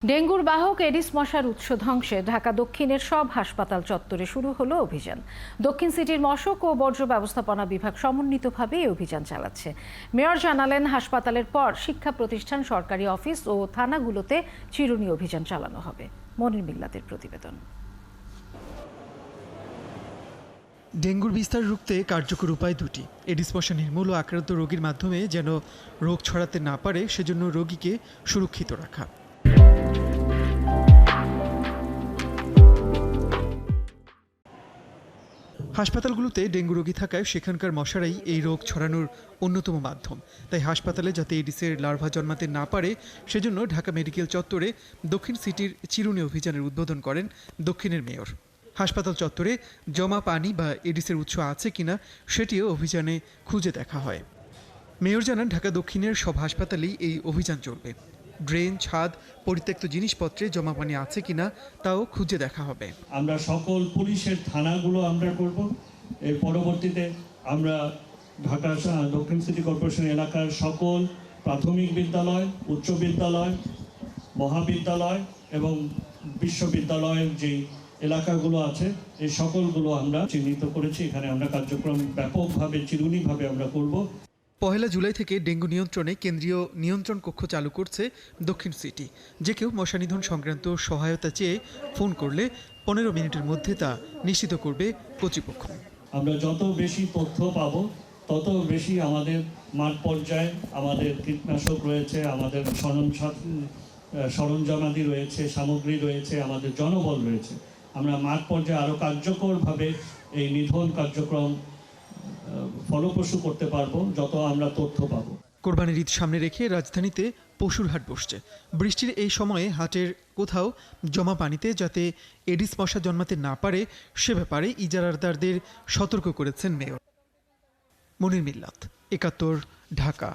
ডেঙ্গুর বাহক এডিস মশার উৎস ধ্বংসে ঢাকা দক্ষিণের সব হাসপাতাল চত্বরে শুরু হলো অভিযান। দক্ষিণ সিটির মশক ও বর্জ্য ব্যবস্থাপনা বিভাগ সমন্বিতভাবে এই অভিযান চালাচ্ছে। মেয়র জানালেন, হাসপাতালের পর শিক্ষা প্রতিষ্ঠান, সরকারি অফিস ও থানাগুলোতে চিরুনি অভিযান চালানো হবে। মনির মিল্লাতের প্রতিবেদন। ডেঙ্গুর বিস্তার রুখতে কার্যকর উপায় দুটি। এডিস মশা নির্মূল ও আক্রান্ত রোগীর মাধ্যমে যেন রোগ ছড়াতে না পারে, সেজন্য রোগীকে সুরক্ষিত রাখা। হাসপাতালগুলোতে ডেঙ্গু রোগী থাকায় সেখানকার মশারাই এই রোগ ছড়ানোর অন্যতম মাধ্যম। তাই হাসপাতালে যাতে এডিসের লার্ভা জন্মাতে না পারে, সেজন্য ঢাকা মেডিকেল চত্বরে দক্ষিণ সিটির চিরুনি অভিযানের উদ্বোধন করেন দক্ষিণের মেয়র। হাসপাতাল চত্বরে জমা পানি বা এডিসের উৎস আছে কিনা সেটিও অভিযানে খুঁজে দেখা হয়। মেয়র জানান, ঢাকা দক্ষিণের সব হাসপাতালেই এই অভিযান চলবে। ড্রেন, ছাদ, পরিত্যক্ত জিনিসপত্রে জমা পানি আছে কিনা তাও খুঁজে দেখা হবে। আমরা সকল পুলিশের থানাগুলো আমরা করব। এর পরবর্তীতে আমরা ঢাকা দক্ষিণ সিটি কর্পোরেশন এলাকার সকল প্রাথমিক বিদ্যালয়, উচ্চ বিদ্যালয়, মহাবিদ্যালয় এবং বিশ্ববিদ্যালয়ের যে এলাকাগুলো আছে, এই সকলগুলো আমরা চিহ্নিত করেছি। এখানে আমরা কার্যক্রম ব্যাপকভাবে চিরুনিভাবে আমরা করব। 1 জুলাই থেকে ডেঙ্গু নিয়ন্ত্রণে কেন্দ্রীয় নিয়ন্ত্রণ কক্ষ চালু করছে দক্ষিণ সিটি। যে কেউ মশা নিধন সংক্রান্ত সহায়তা চেয়ে ফোন করলে 15 মিনিটের মধ্যে তা নিশ্চিত করবে কর্তৃপক্ষ। আমরা যত বেশি তথ্য পাব, তত বেশি আমাদের মাঠ পর্যায়ে আমাদের কীটনাশক রয়েছে, আমাদের সরঞ্জামাদি রয়েছে, সামগ্রী রয়েছে, আমাদের জনবল রয়েছে। আমরা মাঠ পর্যায়ে আরও কার্যকরভাবে এই নিধন কার্যক্রম ফলপ্রসূ করতে পারবো যত আমরা তথ্য পাবো। কোরবানির ঈদ সামনে রেখে রাজধানীতে পশুর হাট বসছে। বৃষ্টির এই সময়ে হাটের কোথাও জমা পানিতে যাতে এডিস মশা জন্মাতে না পারে, সে ব্যাপারে ইজারাদারদের সতর্ক করেছেন মেয়র। মনির মিল্লাত, 71, ঢাকা।